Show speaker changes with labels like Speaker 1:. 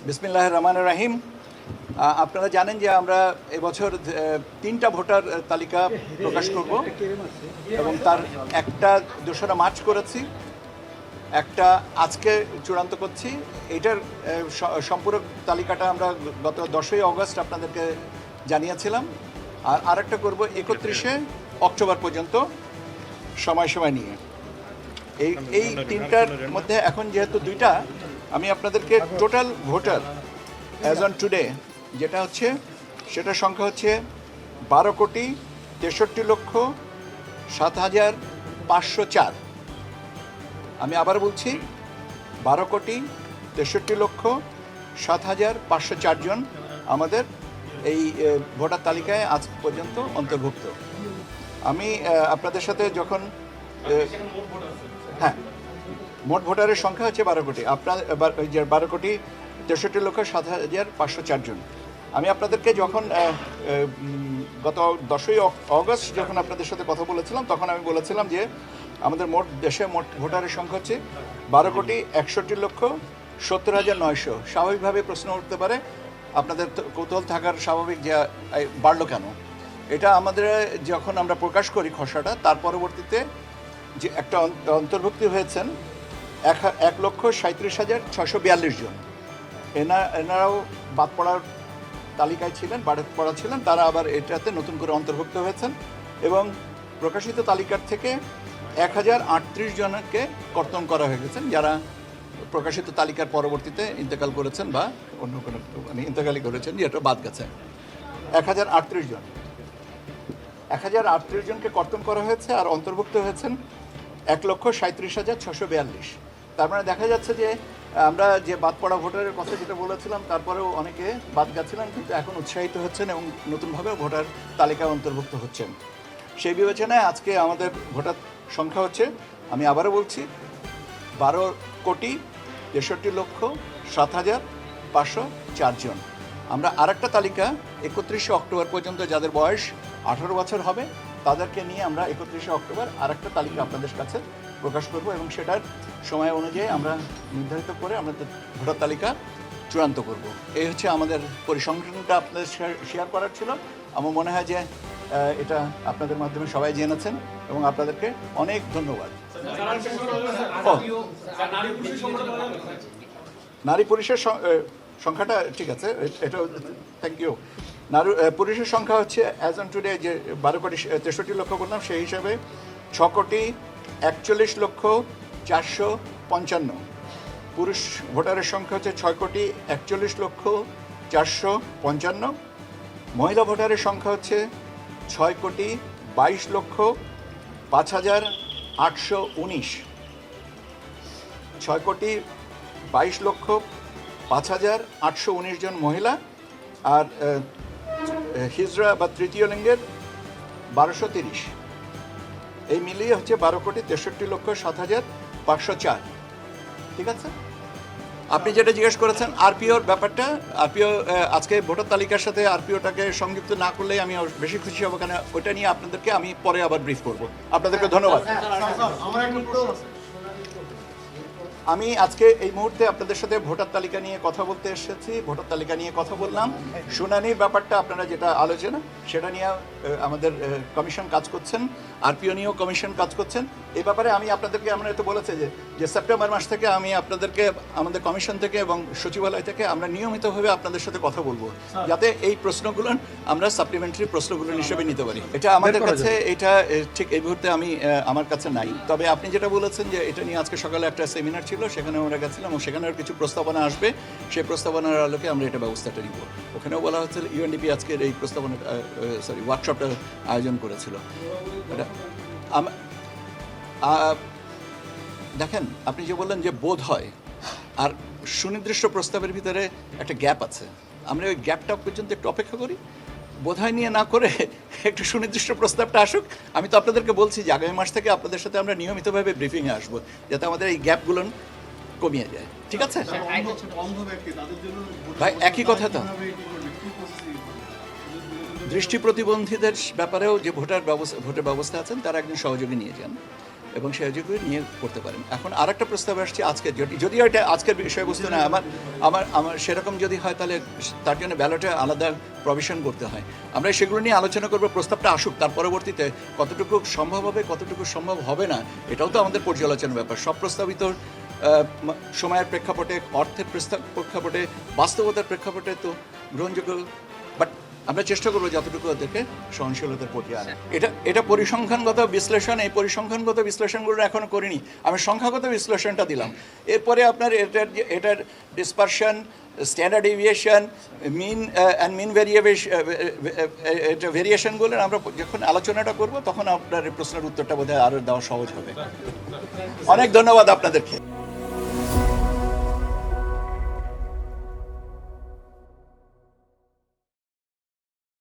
Speaker 1: বিসমিল্লাহির রহমানির রহিম। আপনারা জানেন যে আমরা এবছর 3টা ভোটার তালিকা প্রকাশ করব এবং তার একটা 2রা মার্চ করেছি, একটা আজকে চূড়ান্ত করছি। এটার সম্পূরক তালিকাটা আমরা গত 10ই অগস্ট আপনাদেরকে জানিয়েছিলাম, আর আরেকটা করব 31শে অক্টোবর পর্যন্ত সময় নিয়ে। এই 3টার মধ্যে এখন যেহেতু 2টা, আমি আপনাদেরকে total voter as on today যেটা হচ্ছে, সেটার সংখ্যা হচ্ছে 12,63,07,504। আমি আবার বলছি, 12,63,07,504 জন আমাদের এই ভোটার তালিকায় আজ পর্যন্ত অন্তর্ভুক্ত। আমি আপনাদের সাথে যখন হ্যাঁ, মোট ভোটারের সংখ্যা হচ্ছে 12 কোটি, আপনার 12,63,07,504 জন। আমি আপনাদেরকে যখন গত 10ই অগস্ট যখন আপনাদের সাথে কথা বলেছিলাম, তখন আমি বলেছিলাম যে আমাদের দেশে মোট ভোটারের সংখ্যা হচ্ছে 12,61,70,900। স্বাভাবিকভাবে প্রশ্ন উঠতে পারে, আপনাদের কৌতূহল থাকার স্বাভাবিক, যে বাড়লো কেন। এটা আমাদের যখন আমরা প্রকাশ করি খসড়াটা, তার পরবর্তীতে যে একটা অন্তর্ভুক্তি হয়েছেন 1,37,642 জন। এনারাও বাদ পড়ার তালিকায় ছিলেন, বাদ পড়া ছিলেন, তারা আবার এটাতে নতুন করে অন্তর্ভুক্ত হয়েছেন এবং প্রকাশিত তালিকার থেকে 1,038 জনকে কর্তন করা হয়ে গেছেন, যারা প্রকাশিত তালিকার পরবর্তীতে ইন্তেকাল করেছেন বা অন্য কোনো ইন্তেকালই করেছেন, যেটা বাদ গেছে। 1,038 জন, 1,038 জনকে কর্তন করা হয়েছে, আর অন্তর্ভুক্ত হয়েছেন 1,37,642। তার মানে দেখা যাচ্ছে যে আমরা যে বাদ পড়া ভোটারের কথা যেটা বলেছিলাম, তারপরেও অনেকে বাদ গেছিলেন, কিন্তু এখন উৎসাহিত হচ্ছেন এবং নতুনভাবে ভোটার তালিকায় অন্তর্ভুক্ত হচ্ছেন। সেই বিবেচনায় আজকে আমাদের ভোটার সংখ্যা হচ্ছে, আমি আবারও বলছি, 12,63,07,504 জন। আমরা আরেকটা তালিকা 31শে অক্টোবর পর্যন্ত যাদের বয়স 18 বছর হবে, তাদেরকে নিয়ে আমরা 31শে অক্টোবর আরেকটা তালিকা আপনাদের কাছে প্রকাশ করব এবং সেটার সময় অনুযায়ী আমরা নির্ধারিত করে আমাদের ভোটার তালিকা চূড়ান্ত করব। এই হচ্ছে আমাদের পরিসংখ্যানটা আপনাদের শেয়ার করার ছিল। আমার মনে হয় যে এটা আপনাদের মাধ্যমে সবাই জেনেছেন এবং আপনাদেরকে অনেক ধন্যবাদ। নারী পুরুষের সংখ্যাটা ঠিক আছে, এটা থ্যাংক ইউ। পুরুষের সংখ্যা হচ্ছে অ্যাজ অন টুডে যে 12,63,00,000 বললাম, সেই হিসাবে 6,41,455। পুরুষ ভোটারের সংখ্যা হচ্ছে 6,41,455। মহিলা ভোটারের সংখ্যা হচ্ছে 6,22,05,819। 6,22,05,819 জন মহিলা, আর হিজড়া বা তৃতীয় লিঙ্গের 1,230। এই মিলিয়ে হচ্ছে 12,63,07,504। ঠিক আছে, আপনি যেটা জিজ্ঞেস করেছেন আরপিওর ব্যাপারটা, আরপিও আজকে ভোটার তালিকার সাথে আরপিওটাকে সংযুক্ত না করলে আমি বেশি খুশি হব, কেন ওইটা নিয়ে আপনাদেরকে আমি পরে আবার ব্রিফ করব। আপনাদেরকে ধন্যবাদ। আমি আজকে এই মুহূর্তে আপনাদের সাথে ভোটার তালিকা নিয়ে কথা বলতে এসেছি। ভোটার তালিকা নিয়ে কথা বললাম, শুনানির ব্যাপারটা আপনারা যেটা আলোচনা, সেটা নিয়ে আমাদের কমিশন কাজ করছেন, আরপিও নিয়েও কমিশন কাজ করছেন। এই ব্যাপারে আমি আপনাদেরকে আমরা তো বলেছে যে সেপ্টেম্বর মাস থেকে আমি আপনাদেরকে আমাদের কমিশন থেকে এবং সচিবালয় থেকে আমরা নিয়মিতভাবে আপনাদের সাথে কথা বলবো, যাতে এই প্রশ্নগুলো আমরা সাপ্লিমেন্টারি প্রশ্নগুলো হিসেবে নিতে পারি। এটা আমাদের কাছে, এটা ঠিক এই মুহূর্তে আমার কাছে নাই। তবে আপনি যেটা বলেছেন যে এটা নিয়ে আজকে সকালে একটা সেমিনার ছিল, সেখানে আমরা গেছিলাম এবং সেখানের কিছু প্রস্তাবনা আসবে, সেই প্রস্তাবনার আলোকে আমরা এটা ব্যবস্থাটা নিব। ওখানেও বলা হচ্ছে ইউএনডিপি আজকের এই প্রস্তাবনা ওয়ার্কশপটা আয়োজন করেছিল। এটা দেখেন, আপনি যে বললেন যে বোধ হয় আর সুনির্দিষ্ট প্রস্তাবের ভিতরে একটা গ্যাপ আছে, আমরা ওই গ্যাপটা পর্যন্ত একটু অপেক্ষা করি, বোধ হয় নিয়ে না করে একটু সুনির্দিষ্ট প্রস্তাবটা আসুক। আমি তো আপনাদেরকে বলছি যে আগামী মাস থেকে আপনাদের সাথে আমরা নিয়মিতভাবে ব্রিফিংয়ে আসবো, যাতে আমাদের এই গ্যাপগুলো কমিয়ে যায়। ঠিক আছে ভাই, একই কথা তো দৃষ্টি প্রতিবন্ধীদের ব্যাপারেও যে ভোটের ব্যবস্থা আছেন, তারা একজন সহযোগী নিয়ে যান। এবং সেই অযোগ্য নিয়ে করতে পারেন। এখন আরেকটা প্রস্তাব আসছে আজকে, যদিও এটা আজকের বিষয়বস্তু না, আমার সেরকম যদি হয় তাহলে তার জন্য ব্যালটে আলাদা প্রভিশন করতে হয়। আমরা সেগুলো নিয়ে আলোচনা করবো, প্রস্তাবটা আসুক, তার পরবর্তীতে কতটুকু সম্ভব হবে কতটুকু সম্ভব হবে না এটাও তো আমাদের পর্যালোচনার ব্যাপার। সব প্রস্তাবিত সময়ের প্রেক্ষাপটে, অর্থের প্রেক্ষাপটে, বাস্তবতার প্রেক্ষাপটে তো গ্রহণযোগ্য, বাট আমরা চেষ্টা করবো যতটুকু ওদেরকে সহনশীলতার পর্যায়ে আনা। এটা পরিসংখ্যানগত বিশ্লেষণ, এই পরিসংখ্যানগত বিশ্লেষণগুলো এখনও করিনি, আমি সংখ্যাগত বিশ্লেষণটা দিলাম। এরপরে আপনার এটার ডিসপারশন, স্ট্যান্ডার্ড ডেভিয়েশন, মিন ভেরিয়েশনগুলো আমরা যখন আলোচনাটা করব তখন আপনার প্রশ্নের উত্তরটা বোধহয় আরও দেওয়া সহজ হবে। অনেক ধন্যবাদ আপনাদেরকে।